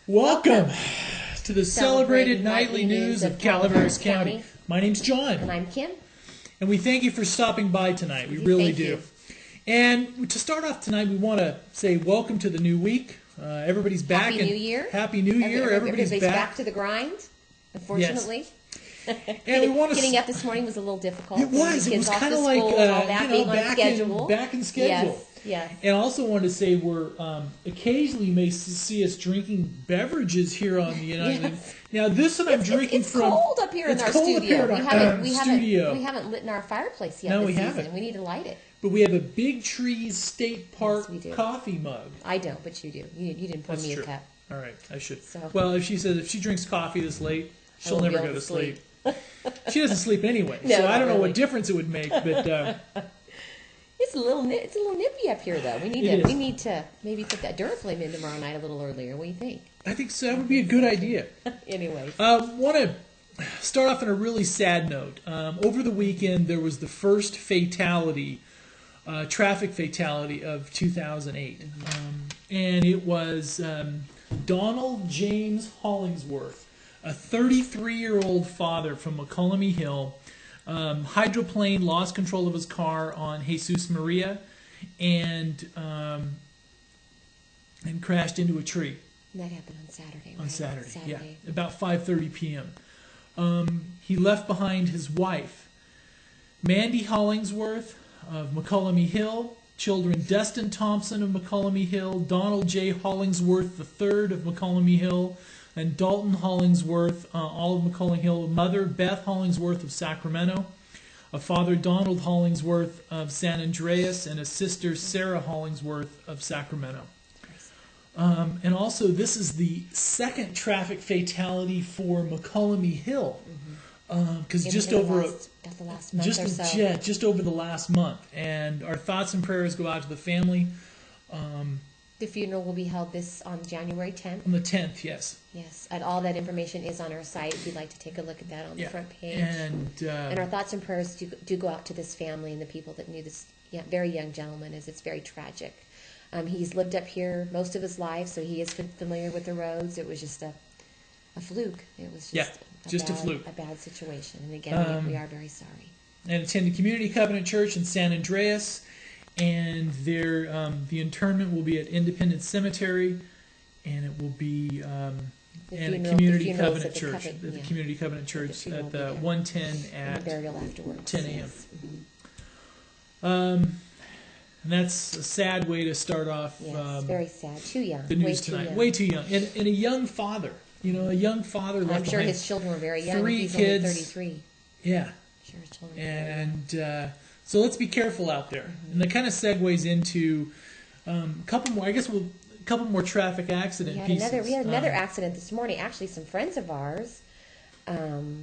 Welcome to the celebrated nightly news of Calaveras County. My name's John. And I'm Kim. And we thank you for stopping by tonight. We really do. You. And to start off tonight, we want to say welcome to the new week. Everybody's back. Happy New Year. Happy New Year. Everybody's back to the grind, unfortunately. Yes. And we want to getting up this morning was a little difficult. It was. It was kind of like back in schedule. Yes. And I also wanted to say we're occasionally you may see us drinking beverages here on the United. Yes. Now this one I'm drinking it's from. It's cold up here in our studio. We haven't lit in our fireplace yet. No, this we season. haven't. We need to light it. But we have a Big Trees State Park coffee mug. I don't, but you do. You didn't pour me a cup. All right, I should. So. Well, if she drinks coffee this late, she'll never go to sleep. She doesn't sleep anyway, no, so I don't know really. what difference it would make. But it's a little nippy up here, though. We need to maybe put that Duraflame in tomorrow night a little earlier. What do you think? I think so. That would be a good idea. Anyway, want to start off on a really sad note. Over the weekend, there was the first fatality, traffic fatality of 2008, and it was Donald James Hollingsworth, a 33-year-old father from McCollum Hill. Hydroplaned, lost control of his car on Jesus Maria, and crashed into a tree. And that happened on Saturday. Right? On Saturday, yeah, about 5:30 p.m. He left behind his wife, Mandy Hollingsworth of McCollum Hill, children Destin Thompson of McCollum Hill, Donald J. Hollingsworth III of McCollum Hill, and Dalton Hollingsworth, all of McCollum Hill, mother Beth Hollingsworth of Sacramento, a father Donald Hollingsworth of San Andreas, and a sister Sarah Hollingsworth of Sacramento. And also, this is the second traffic fatality for McCollum Hill, because just over the last month. And our thoughts and prayers go out to the family. The funeral will be held on January 10th. On the 10th, yes. Yes, and all that information is on our site if you'd like to take a look at that on the front page. And our thoughts and prayers do go out to this family and the people that knew this very young gentleman, as it's very tragic. He's lived up here most of his life, so he is familiar with the roads. It was just a fluke. It was just a fluke. A bad situation. And again, we are very sorry. And attended Community Covenant Church in San Andreas. And the interment will be at Independence Cemetery, and it will be at Community Covenant Church. At the Community Covenant Church at the 110 at 10 a.m. Yes. And that's a sad way to start off. Yes, very sad. Too young. The news tonight. Way too young. And a young father. A young father left I'm sure behind his children were very young. 3 He's kids. Only 33. Yeah. I'm sure his children were very young. So let's be careful out there. And that kind of segues into a couple more traffic accident pieces. We had another accident this morning. Actually, some friends of ours,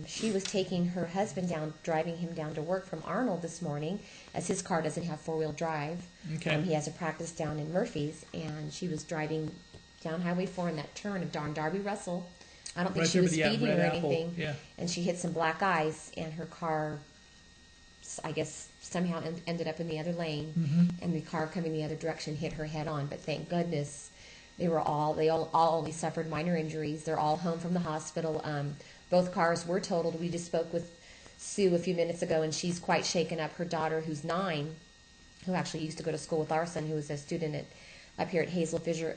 she was taking her husband down, driving him down to work from Arnold this morning, as his car doesn't have four-wheel drive. Okay. He has a practice down in Murphy's, and she was driving down Highway 4 in that turn of Darby Russell. I don't think she was speeding or anything. Yeah. And she hit some black ice, and her car, I guess, somehow ended up in the other lane, and the car coming the other direction hit her head on. But thank goodness they all only suffered minor injuries. They're all home from the hospital. Both cars were totaled. We just spoke with Sue a few minutes ago, and she's quite shaken up. Her daughter, who's 9, who actually used to go to school with our son, who was a student up here at Hazel Fisher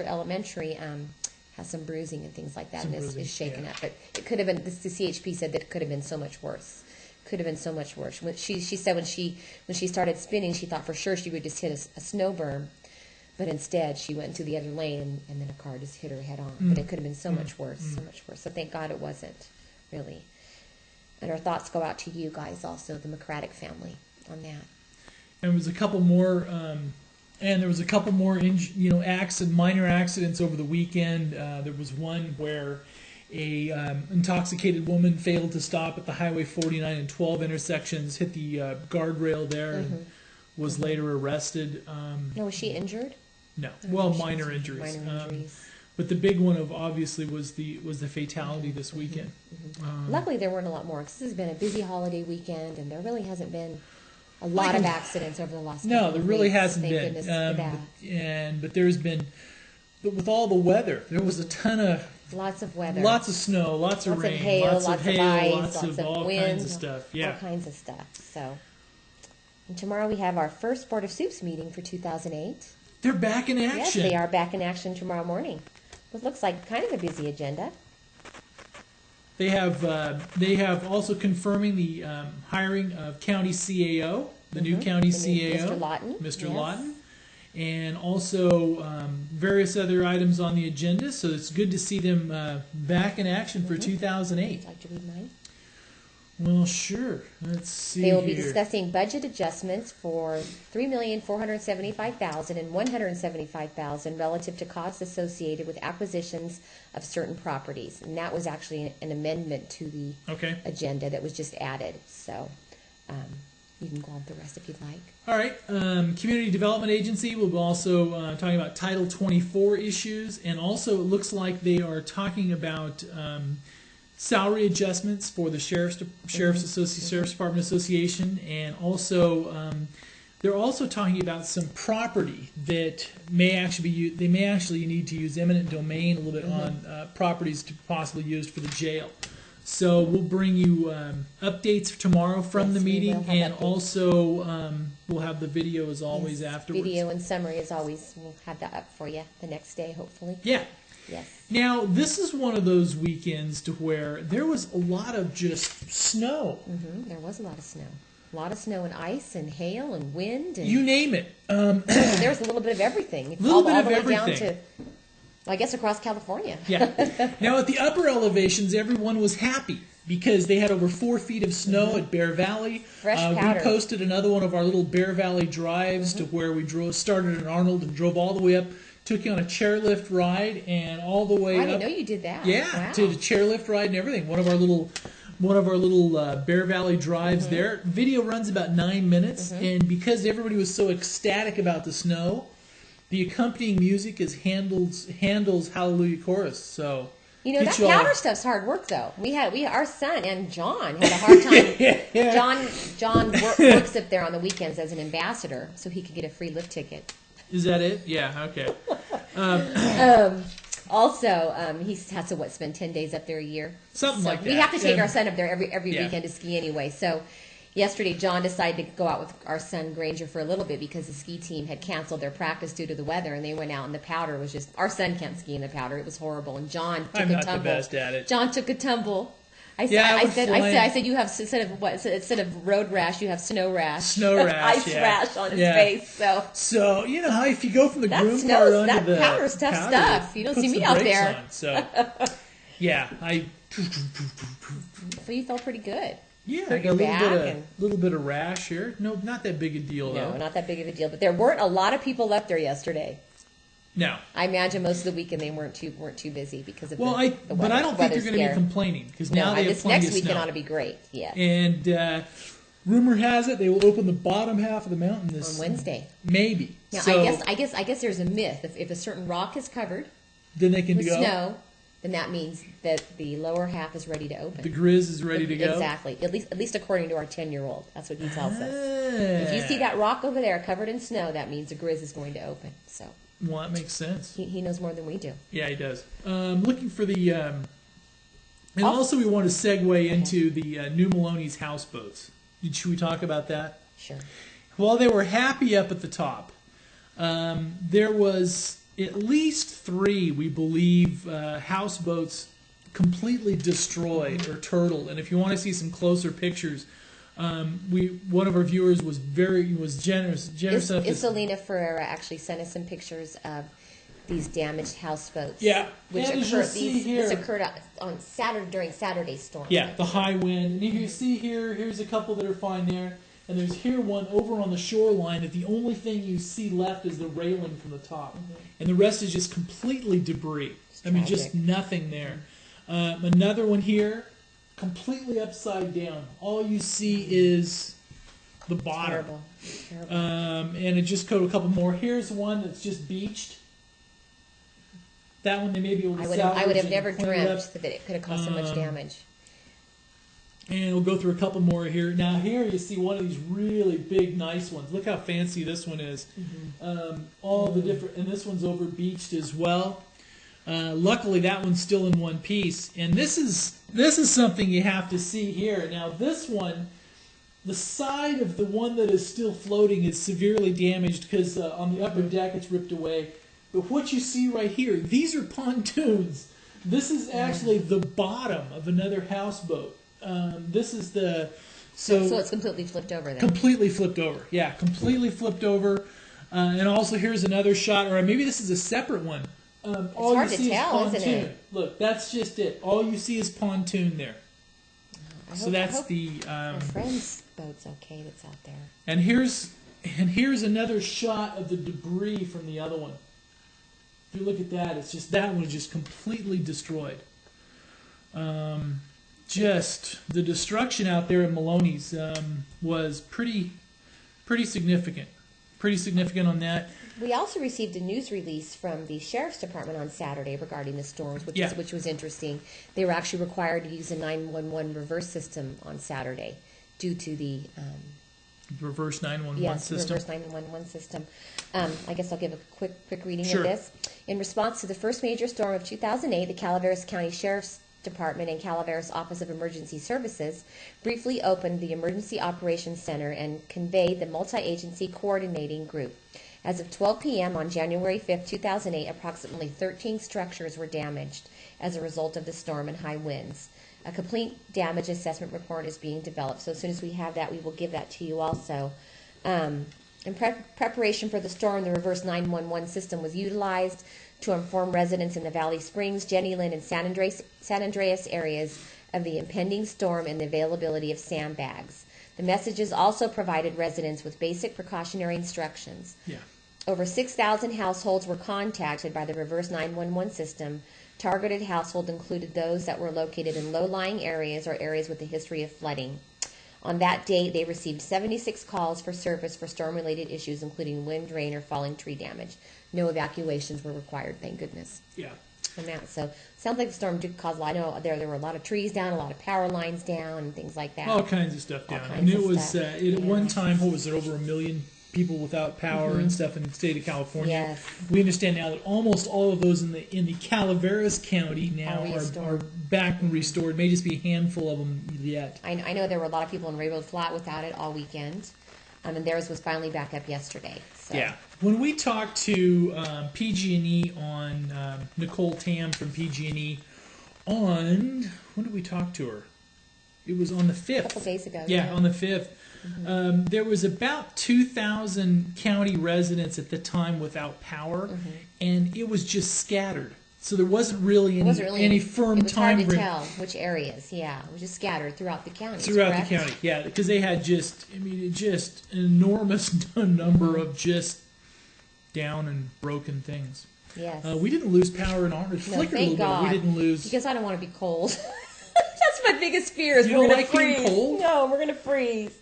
Elementary, has some bruising and things like that, and is shaken up. But it could have been. The CHP said that it could have been so much worse. Could have been so much worse. She said when she started spinning, she thought for sure she would just hit a snow berm, but instead she went into the other lane, and then a car just hit her head on. But it could have been so much worse, so much worse. So thank God it wasn't, really. And our thoughts go out to you guys also, the McCraddock family, on that. And there was a couple more, minor accidents over the weekend. There was one where a intoxicated woman failed to stop at the Highway 49 and 12 intersections, hit the guardrail there, and was later arrested. No, was she injured? No. Well, minor injuries. Minor injuries. But the big one obviously was the fatality this weekend. Luckily, there weren't a lot more, because this has been a busy holiday weekend, and there really hasn't been a lot of accidents over the last couple of weeks. No, there really hasn't Thank been. goodness for that. But there's been with all the weather, there was a ton of lots of weather, lots of snow, lots of rain, hail, lots of ice, lots of all wind, kinds of stuff. Yeah, all kinds of stuff. So, and tomorrow we have our first Board of Soups meeting for 2008. They're back in action. Yes, they are back in action tomorrow morning. It looks like kind of a busy agenda. They have also confirming the hiring of county CAO, the new county CAO, Mr. Lawton. Mr. Yes. Lawton, and also various other items on the agenda. So it's good to see them back in action for 2008. Would you like to read mine? Well, sure. Let's see. They will be here. discussing budget adjustments for $3,475,000 and $175,000 relative to costs associated with acquisitions of certain properties. And that was actually an amendment to the agenda that was just added. So you can go on with the rest if you'd like. All right. Community Development Agency will be also talking about Title 24 issues, and also it looks like they are talking about salary adjustments for the Sheriff's Department Association, and also they're also talking about some property that may actually need to use eminent domain a little bit on properties to possibly used for the jail. So we'll bring you updates tomorrow from the meeting, and also we'll have the video as always afterwards. Video and summary as always. We'll have that up for you the next day, hopefully. Yeah. Yes. Now, this is one of those weekends to where there was a lot of just snow. There was a lot of snow. A lot of snow and ice and hail and wind. And you name it. there was a little bit of everything. All the way down to, well, I guess, across California. Yeah. Now, at the upper elevations, everyone was happy because they had over 4 feet of snow at Bear Valley. Fresh powder. We posted another one of our little Bear Valley drives to where we started in Arnold and drove all the way up. Took you on a chairlift ride and all the way up. I didn't know you did that. Yeah, wow. to the chairlift ride and everything. One of our little Bear Valley drives there. Video runs about 9 minutes, and because everybody was so ecstatic about the snow, the accompanying music is Handel's Hallelujah Chorus. So you know that powder stuff's hard work though. Our son and John had a hard time. John works up there on the weekends as an ambassador, so he could get a free lift ticket. Is that it? Yeah, okay. Also, he has to spend 10 days up there a year. Something like that. We have to take our son up there every weekend to ski anyway. So yesterday, John decided to go out with our son Granger for a little bit because the ski team had canceled their practice due to the weather, and they went out, and the powder was just. Our son can't ski in the powder; it was horrible. And John took a tumble. I'm not the best at it. John took a tumble. I said you have instead of road rash, you have snow rash. Snow rash, ice rash on his face. So you know how if you go from the groom part onto the powder is tough stuff. You don't see me out there. On, so yeah, But you felt pretty good. Yeah, I got a little bit of rash here. No, not that big a deal though. No, not that big of a deal. But there weren't a lot of people left there yesterday. No, I imagine most of the weekend they weren't too busy because of the weather. But I don't think they're going to be complaining because now they have plenty of snow. Next weekend ought to be great. Yeah. And rumor has it they will open the bottom half of the mountain on Wednesday. Maybe. Now, so, I guess there's a myth. If a certain rock is covered, then they can with go. Snow, then that means that the lower half is ready to open. The Grizz is ready to go. Exactly. At least according to our 10-year-old, that's what he tells us. If you see that rock over there covered in snow, that means the Grizz is going to open. So. Well, that makes sense. He knows more than we do. Yeah, he does. Looking for the... and also we want to segue into the New Maloney's houseboats. Should we talk about that? Sure. While they were happy up at the top, there was at least 3, we believe, houseboats completely destroyed or turtled. And if you want to see some closer pictures... one of our viewers was generous enough. Isolina Ferreira actually sent us some pictures of these damaged houseboats. Yeah, this occurred on Saturday during Saturday's storm. Yeah, the high wind. And you see here's a couple that are fine there, and there's here one over on the shoreline that the only thing you see left is the railing from the top, and the rest is just completely debris. I mean, just nothing there. Another one here. Completely upside down. All you see is the bottom. Terrible. And it just covered a couple more. Here's one that's just beached. That one they may be able to salvage. I would have never dreamt that it could have caused so much damage. And we'll go through a couple more here. Now here you see one of these really big, nice ones. Look how fancy this one is. All the different, and this one's over beached as well. Luckily, that one's still in one piece. And this is something you have to see here. Now this one, the side of the one that is still floating is severely damaged because on the upper deck it's ripped away. But what you see right here, these are pontoons. This is actually the bottom of another houseboat. This is the so it's completely flipped over then. Completely flipped over. Yeah, completely flipped over. And also here's another shot, or maybe this is a separate one. It's all hard you to see tell, is isn't it? Look, that's just it. All you see is pontoon there. I So that's hope the my friend's boat's okay that's out there. and here's another shot of the debris from the other one. If you look at that, it's just that one is just completely destroyed. Just the destruction out there in Maloney's was pretty significant. Pretty significant on that. We also received a news release from the Sheriff's Department on Saturday regarding the storms, which was interesting. They were actually required to use a 911 reverse system on Saturday due to the reverse 911 system. Reverse 911 system. I guess I'll give a quick reading Sure. of this. In response to the first major storm of 2008, the Calaveras County Sheriff's Department and Calaveras Office of Emergency Services briefly opened the Emergency Operations Center and conveyed the multi-agency coordinating group. As of 12 p.m. on January 5, 2008, approximately 13 structures were damaged as a result of the storm and high winds. A complete damage assessment report is being developed, so as soon as we have that, we will give that to you also. In preparation for the storm, the reverse 911 system was utilized to inform residents in the Valley Springs, Jenny Lind, and San Andreas areas of the impending storm and the availability of sandbags. The messages also provided residents with basic precautionary instructions. Yeah. Over 6,000 households were contacted by the reverse 911 system. Targeted households included those that were located in low-lying areas or areas with a history of flooding. On that date, they received 76 calls for service for storm-related issues, including wind, rain, or falling tree damage. No evacuations were required, thank goodness. Yeah. From that. So, sounds like the storm did cause a lot. I know there were a lot of trees down, a lot of power lines down, and things like that. All kinds of stuff down. kinds And it of was, stuff. at one time, what was it, over 1 million people without power and stuff in the state of California. Yes. We understand now that almost all of those in the Calaveras County now are back and restored. May just be a handful of them yet. I know there were a lot of people in Railroad Flat without it all weekend, and theirs was finally back up yesterday. So. Yeah. When we talked to PG&E on Nicole Tam from PG&E on, when did we talk to her? It was on the 5th. A couple days ago. Yeah, on the 5th. There was about 2,000 county residents at the time without power, and it was just scattered. So there wasn't really any firm time. It was hard to tell which areas. Yeah, it was just scattered throughout the county. Throughout the county, yeah, because they had just an enormous number of just down and broken things. Yes. We didn't lose power in our. It flickered a little God. bit. We didn't lose. Because I don't want to be cold. That's my biggest fear. Is You we're don't going like to being freeze. cold? No, we're going to freeze.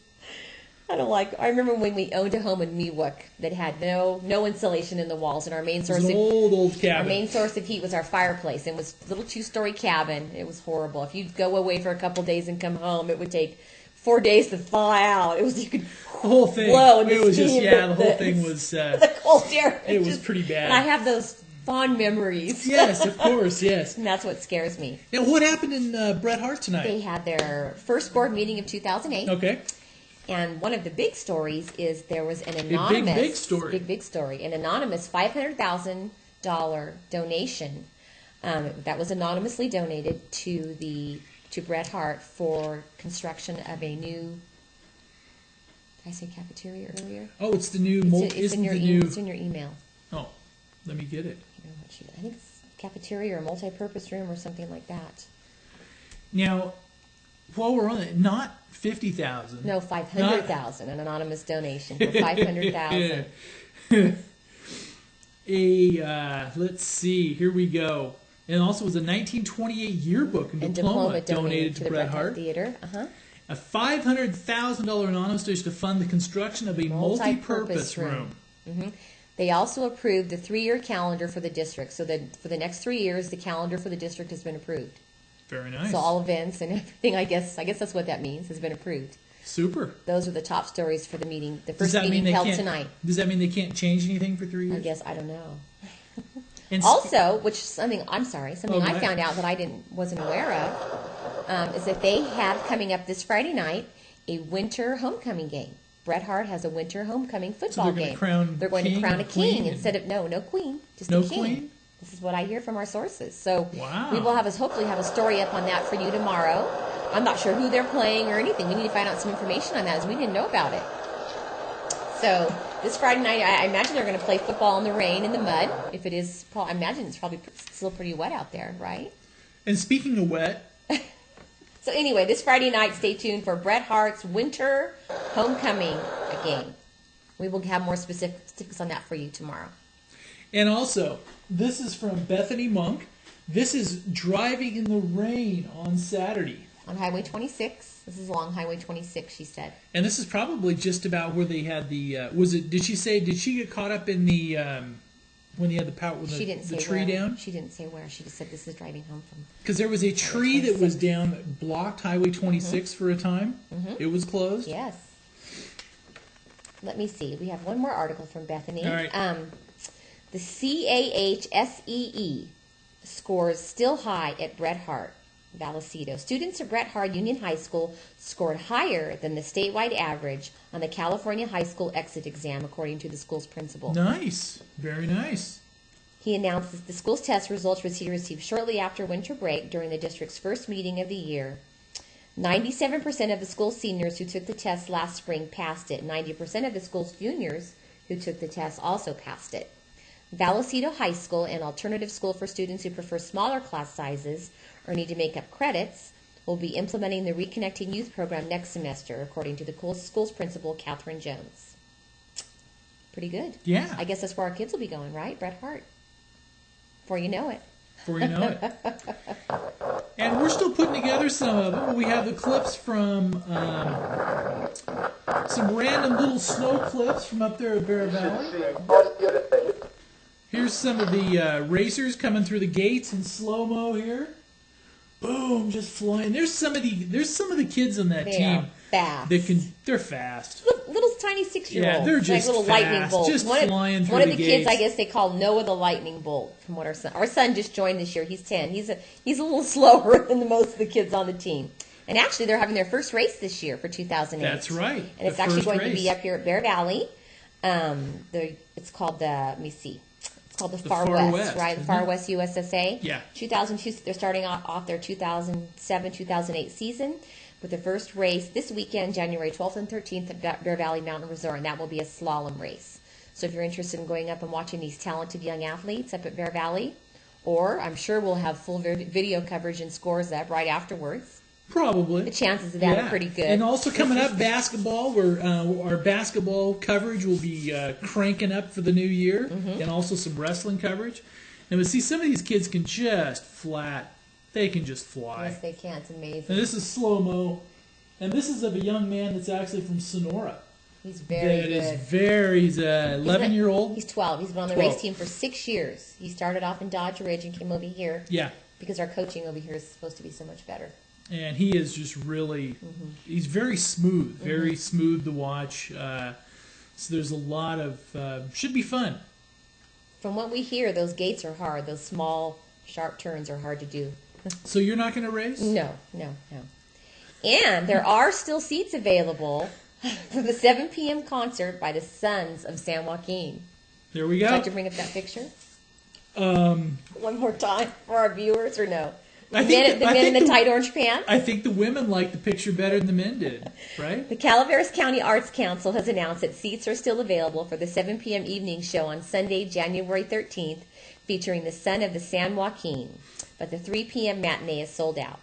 I remember when we owned a home in Miwok that had no insulation in the walls, and our main source It was an old cabin. our main source of heat was our fireplace, and it was a little 2-story cabin. It was horrible. If you'd go away for a couple days and come home, it would take 4 days to thaw out. It was you could The whole thing. blow and It was just steam, the whole thing was. the cold air. It was pretty bad. And I have those fond memories. Yes, of course, yes. And that's what scares me. Now, what happened in Bret Harte tonight? They had their first board meeting of 2008. Okay. And one of the big stories is there was an anonymous big story. An anonymous $500,000 donation that was anonymously donated to Bret Harte for construction of a new. Did I say cafeteria earlier? Oh, it's the new. It's in your email. Oh, let me get it. I think it's cafeteria or multi-purpose room or something like that. Now, while we're on it, not 50,000. No, 500,000. An anonymous donation for 500,000. Let's see. Here we go. And also was a 1928 yearbook and diploma donated to the Bret Harte Theater. A $500,000 anonymous donation to fund the construction of a multi-purpose room. They also approved the 3-year calendar for the district. So that for the next 3 years, the calendar for the district has been approved. Very nice. So all events and everything, I guess that's what that means, has been approved. Super. Those are the top stories for the meeting. The first meeting held tonight. Does that mean they can't change anything for 3 years? I guess, I don't know. And also, which something I found out that I wasn't aware of, is that they have coming up this Friday night a winter homecoming game. Bret Hart has a winter homecoming football game. They're going to crown a king instead of no queen, just a king. Queen? This is what I hear from our sources. So we will hopefully have a story up on that for you tomorrow. I'm not sure who they're playing or anything. We need to find out some information on that, as we didn't know about it. So this Friday night, I imagine they're going to play football in the rain, in the mud. If it is, I imagine it's probably still pretty wet out there, right? And speaking of wet. So anyway, this Friday night, stay tuned for Bret Hart's winter homecoming game. We will have more specifics on that for you tomorrow. And also, this is from Bethany Monk. This is driving in the rain on Saturday. On Highway 26. This is along Highway 26, she said. And this is probably just about where they had the, did she get caught up in the, when they had the power, with the tree down? She didn't say where. She just said this is driving home from. Because there was a tree that was down that blocked Highway 26 for a time. It was closed. Yes. Let me see. We have one more article from Bethany. All right. The CAHSEE scores still high at Bret Hart. Vallecito. Students at Bret Hart Union High School scored higher than the statewide average on the California high school exit exam, according to the school's principal. Nice. Very nice. He announced that the school's test results he received shortly after winter break during the district's first meeting of the year. 97% of the school's seniors who took the test last spring passed it. 90% of the school's juniors who took the test also passed it. Vallecito High School, an alternative school for students who prefer smaller class sizes or need to make up credits, will be implementing the Reconnecting Youth program next semester, according to the school's principal, Catherine Jones. Pretty good. Yeah. I guess that's where our kids will be going, right? Bret Hart. Before you know it. Before you know it. And we're still putting together some of them. We have the clips from some random little snow clips from up there at Bear Valley. Here's some of the racers coming through the gates in slow-mo here. Boom, just flying. There's some of the kids on that team. Fast. They're fast. Little tiny 6-year-olds. Yeah, they're just like little fast. lightning bolts. Just flying through one of the the gates. kids, I guess they call Noah the Lightning Bolt. From what our son just joined this year. He's 10. He's a little slower than most of the kids on the team. And actually, they're having their first race this year for 2008. That's right. And it's actually going to be up here at Bear Valley. It's called let me see. It's called the Far West, right? The Far West USSA. Yeah. 2002. They're starting off their 2007-2008 season with the first race this weekend, January 12th and 13th at Bear Valley Mountain Resort, and that will be a slalom race. So if you're interested in going up and watching these talented young athletes up at Bear Valley, or I'm sure we'll have full video coverage and scores up right afterwards. Probably. The chances of that are pretty good. And also coming up, basketball, where our basketball coverage will be cranking up for the new year, and also some wrestling coverage. And we see some of these kids can just they can just fly. Yes, they can. It's amazing. And this is slow-mo. And this is of a young man that's actually from Sonora. He's very good. He's an 11-year-old. He's 12. He's been on the race team for 6 years. He started off in Dodge Ridge and came over here. Yeah. Because our coaching over here is supposed to be so much better. And he is just really, he's very smooth, very smooth to watch. So there's a lot of, should be fun. From what we hear, those gates are hard. Those small, sharp turns are hard to do. So you're not going to race? No. And there are still seats available for the 7 p.m. concert by the Sons of San Joaquin. There we go. Would you like to bring up that picture? One more time for our viewers, or no? The men in the tight orange pants? I think the women liked the picture better than the men did, right? The Calaveras County Arts Council has announced that seats are still available for the 7 p.m. evening show on Sunday, January 13th, featuring the Son of the San Joaquin. But the 3 p.m. matinee is sold out.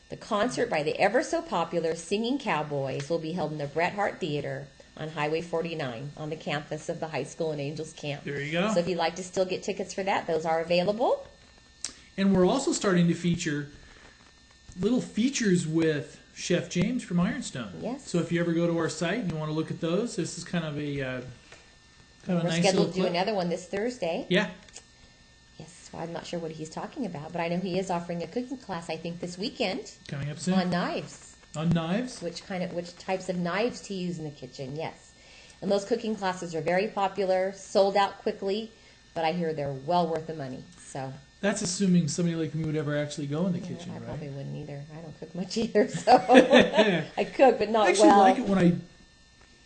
The concert by the ever-so-popular Singing Cowboys will be held in the Bret Hart Theater on Highway 49 on the campus of the high school in Angels Camp. There you go. So if you'd like to still get tickets for that, those are available. And we're also starting to feature little features with Chef James from Ironstone. Yes. So if you ever go to our site and you want to look at those, this is kind of a We're nice scheduled little to do clip. another one this Thursday. Yeah. Yes, So I'm not sure what he's talking about, but I know he is offering a cooking class, I think, this weekend. Coming up soon. On knives. On knives? Which types of knives to use in the kitchen, yes. And those cooking classes are very popular, sold out quickly, but I hear they're well worth the money. So that's assuming somebody like me would ever actually go in the kitchen, I right? probably wouldn't either. I don't cook much either, so I cook, but not I actually well. like it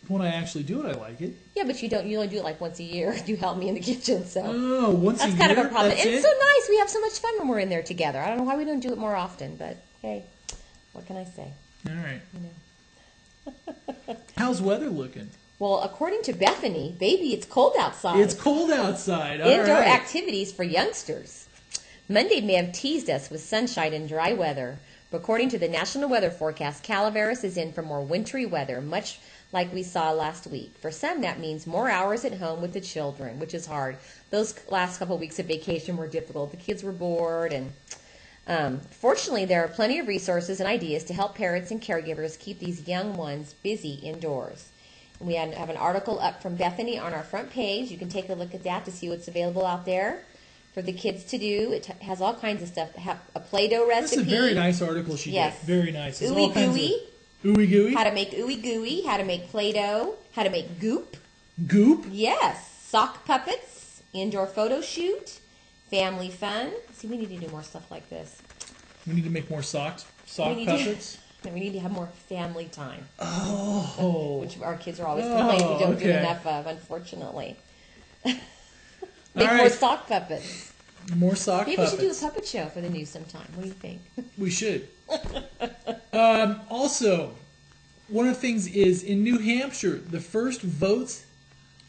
when I actually do it. I like it. Yeah, but you only do it like once a year. You help me in the kitchen, so oh, once a year. That's kind of a problem. That's It's so nice. We have so much fun when we're in there together. I don't know why we don't do it more often, but hey, what can I say? All right. You know. How's weather looking? Well, according to Bethany, baby, it's cold outside. It's cold outside. All Indoor right. activities for youngsters. Monday may have teased us with sunshine and dry weather, but according to the National Weather Forecast, Calaveras is in for more wintry weather, much like we saw last week. For some, that means more hours at home with the children, which is hard. Those last couple of weeks of vacation were difficult. The kids were bored, and fortunately, there are plenty of resources and ideas to help parents and caregivers keep these young ones busy indoors. And we have an article up from Bethany on our front page. You can take a look at that to see what's available out there for the kids to do. It has all kinds of stuff. A Play-Doh recipe. That's a very nice article she did. Very nice. Ooey gooey. Ooey gooey. How to make ooey gooey. How to make Play-Doh. How to make goop. Goop? Yes. Sock puppets. Indoor photo shoot. Family fun. See, we need to do more stuff like this. We need to make more sock puppets. We need to have more family time. Oh. Which our kids are always complaining we don't do enough of, unfortunately. Make more sock puppets. More sock puppets. Maybe we should do a puppet show for the news sometime. What do you think? We should. Also, one of the things is in New Hampshire, the first votes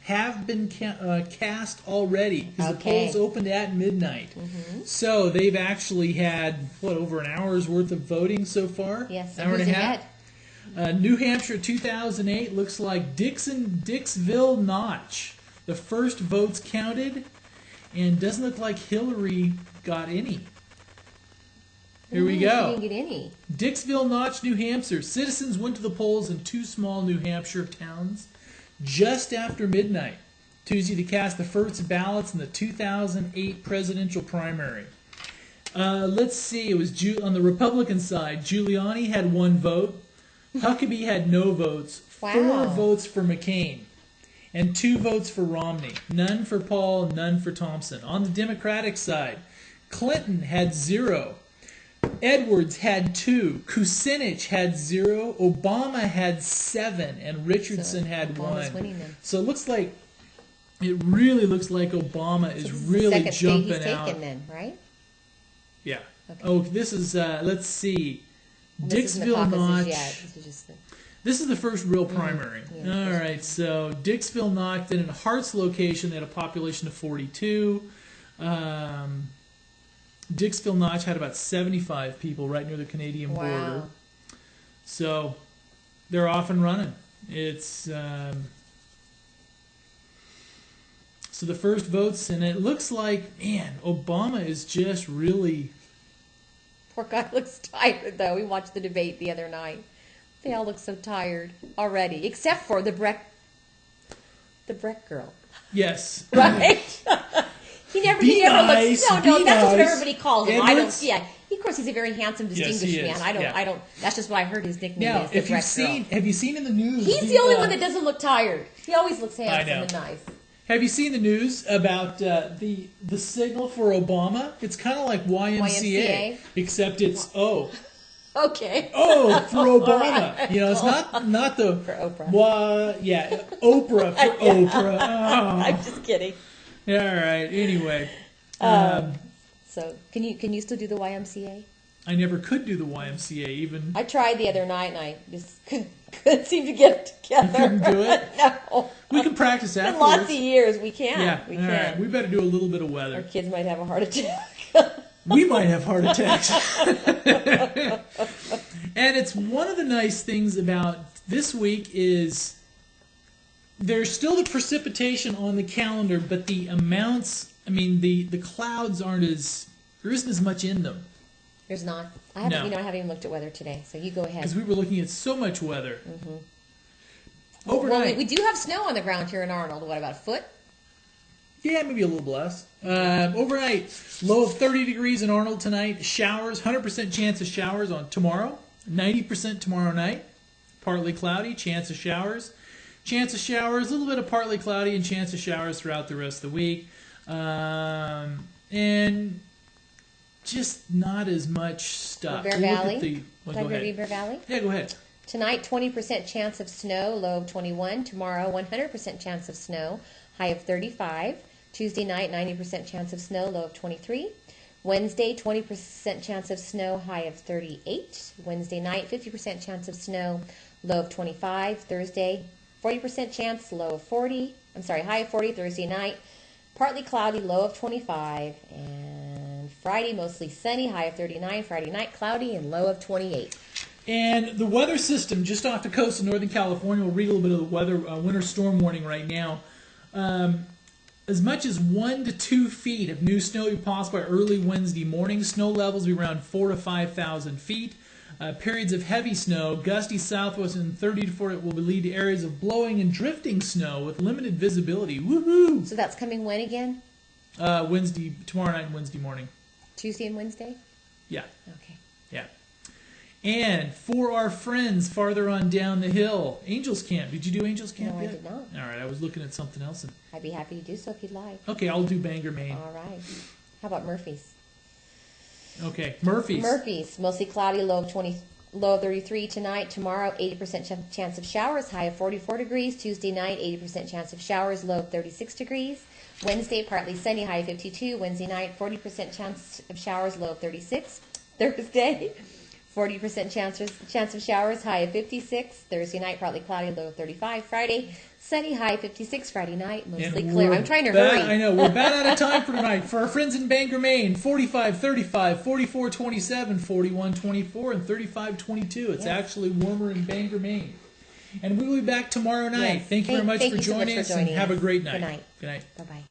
have been cast already because the polls opened at midnight. Mm-hmm. So they've actually had, over an hour's worth of voting so far? Yes. Hour and a half. New Hampshire 2008 looks like Dixville Notch. The first votes counted, and doesn't look like Hillary got any. Here we go. She didn't get any. Dixville Notch, New Hampshire. Citizens went to the polls in two small New Hampshire towns just after midnight Tuesday to cast the first ballots in the 2008 presidential primary. Let's see. It was on the Republican side. Giuliani had 1 vote. Huckabee had no votes. Wow. 4 votes for McCain. And 2 votes for Romney. None for Paul, none for Thompson. On the Democratic side, Clinton had 0. Edwards had 2. Kucinich had 0. Obama had 7. And Richardson had Obama's 1. winning them. So it really looks like Obama is really jumping he's out. Taken then, right? Yeah. Okay. Oh, this is, let's see. This Dixville Notch. This is the first real primary. Yeah, all right, so Dixville Notch, then in Hart's location, they had a population of 42. Dixville Notch had about 75 people right near the Canadian border. So they're off and running. It's so the first votes, and it looks like, man, Obama is just really... Poor guy looks tired, though. We watched the debate the other night. They all look so tired already, except for the Breck girl. Yes. Right? he never nice, looks. No, that's what everybody calls him. Edwards? Of course, he's a very handsome, distinguished man. I don't. That's just what I heard his nickname now, is. The Breck girl. Have you seen in the news? He's the only one that doesn't look tired. He always looks handsome and nice. Have you seen the news about the signal for Obama? It's kind of like YMCA, except it's O. Okay. Oh, for Obama. Right. It's not the for Oprah. Oprah for Oprah. Oh. I'm just kidding. All right. Anyway, so can you still do the YMCA? I never could do the YMCA even. I tried the other night and I just couldn't seem to get it together. You couldn't do it? No. We can practice afterwards. In lots of years, we can. Yeah. We all can. right. We better do a little bit of weather. Our kids might have a heart attack. We might have heart attacks. And it's one of the nice things about this week is there's still the precipitation on the calendar, but the amounts, the clouds there isn't as much in them. There's not. I haven't even looked at weather today, so you go ahead. Because we were looking at so much weather. Mm-hmm. Overnight. Well, we do have snow on the ground here in Arnold. What, about a foot? Yeah, maybe a little less. Overnight, low of 30 degrees in Arnold tonight. Showers, 100% chance of showers on tomorrow. 90% tomorrow night. Partly cloudy, chance of showers. Chance of showers, a little bit of partly cloudy and chance of showers throughout the rest of the week. And just not as much stuff. Bear Valley. Go Can I ahead. read Bear Valley? Yeah, go ahead. Tonight, 20% chance of snow, low of 21. Tomorrow, 100% chance of snow, high of 35. Tuesday night, 90% chance of snow, low of 23. Wednesday, 20% chance of snow, high of 38. Wednesday night, 50% chance of snow, low of 25. Thursday, 40% chance, low of 40. High of 40. Thursday night, partly cloudy, low of 25. And Friday, mostly sunny, high of 39. Friday night, cloudy and low of 28. And the weather system just off the coast of Northern California, we'll read a little bit of the weather winter storm warning right now. As much as 1 to 2 feet of new snow will be possible by early Wednesday morning. Snow levels will be around 4,000 to 5,000 feet. Periods of heavy snow, gusty southwest and 30 to 40 will lead to areas of blowing and drifting snow with limited visibility. Woohoo! So that's coming when again? Wednesday, tomorrow night and Wednesday morning. Tuesday and Wednesday? Yeah. Okay. Yeah. And for our friends farther on down the hill, Angels Camp. Did you do Angels Camp No, yet? I did not. All right, I was looking at something else. I'd be happy to do so if you'd like. Okay, I'll do Bangor, Maine. All right. How about Murphy's? Okay, Murphy's. Murphy's, mostly cloudy, low of 33 tonight. Tomorrow, 80% chance of showers, high of 44 degrees. Tuesday night, 80% chance of showers, low of 36 degrees. Wednesday, partly sunny, high of 52. Wednesday night, 40% chance of showers, low of 36. Thursday, 40% chance of showers, high of 56. Thursday night, partly cloudy, low of 35. Friday, sunny, high of 56. Friday night, mostly clear. I'm trying to hurry. I know. We're about out of time for tonight. For our friends in Bangor, Maine, 45-35, 44-27, 41-24, and 35-22. It's actually warmer in Bangor, Maine. And we will be back tomorrow night. Yes. Thank you very much for you so joining us, and have a great night. Good night. Good night. Bye-bye.